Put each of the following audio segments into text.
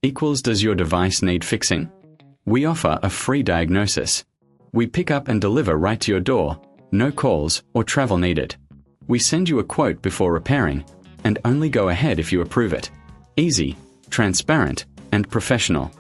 equals does your device need fixing? We offer a free diagnosis. We pick up and deliver right to your door, no calls or travel needed. We send you a quote before repairing, and only go ahead if you approve it. Easy, transparent, and professional.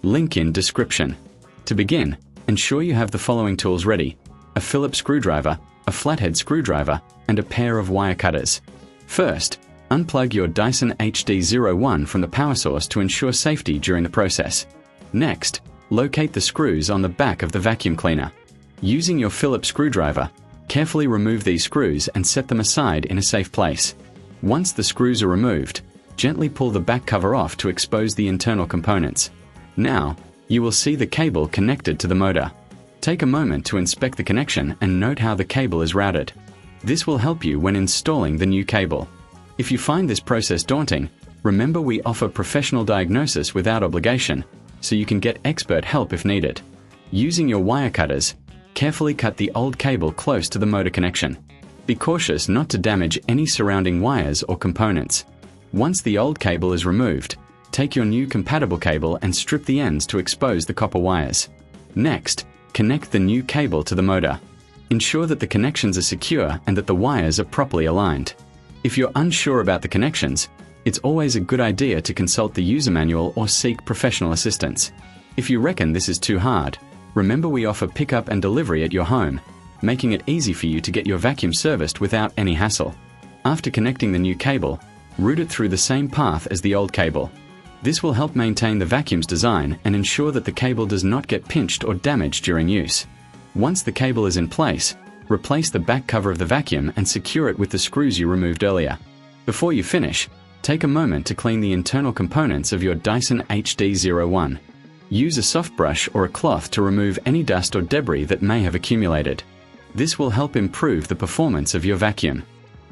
Link in description. To begin, ensure you have the following tools ready: a Phillips screwdriver, a flathead screwdriver, and a pair of wire cutters. First, unplug your Dyson HD01 from the power source to ensure safety during the process. Next, locate the screws on the back of the vacuum cleaner. Using your Phillips screwdriver, carefully remove these screws and set them aside in a safe place. Once the screws are removed, gently pull the back cover off to expose the internal components. Now, you will see the cable connected to the motor. Take a moment to inspect the connection and note how the cable is routed. This will help you when installing the new cable. If you find this process daunting, remember we offer professional diagnosis without obligation, so you can get expert help if needed. Using your wire cutters, carefully cut the old cable close to the motor connection. Be cautious not to damage any surrounding wires or components. Once the old cable is removed, take your new compatible cable and strip the ends to expose the copper wires. Next, connect the new cable to the motor. Ensure that the connections are secure and that the wires are properly aligned. If you're unsure about the connections, it's always a good idea to consult the user manual or seek professional assistance. If you reckon this is too hard, remember we offer pickup and delivery at your home, making it easy for you to get your vacuum serviced without any hassle. After connecting the new cable, route it through the same path as the old cable. This will help maintain the vacuum's design and ensure that the cable does not get pinched or damaged during use. Once the cable is in place, replace the back cover of the vacuum and secure it with the screws you removed earlier. Before you finish, take a moment to clean the internal components of your Dyson HD01. Use a soft brush or a cloth to remove any dust or debris that may have accumulated. This will help improve the performance of your vacuum.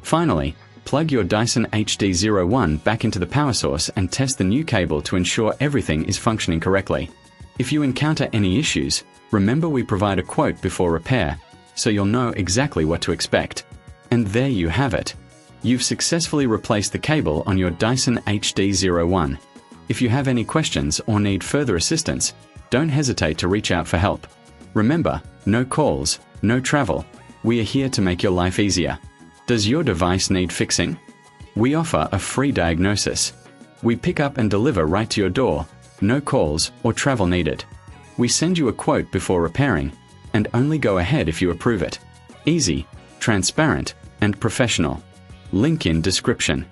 Finally, plug your Dyson HD01 back into the power source and test the new cable to ensure everything is functioning correctly. If you encounter any issues, remember we provide a quote before repair, so you'll know exactly what to expect. And there you have it. You've successfully replaced the cable on your Dyson HD01. If you have any questions or need further assistance, don't hesitate to reach out for help. Remember, no calls, no travel. We are here to make your life easier. Does your device need fixing? We offer a free diagnosis. We pick up and deliver right to your door, no calls or travel needed. We send you a quote before repairing, and only go ahead if you approve it. Easy, transparent, and professional. Link in description.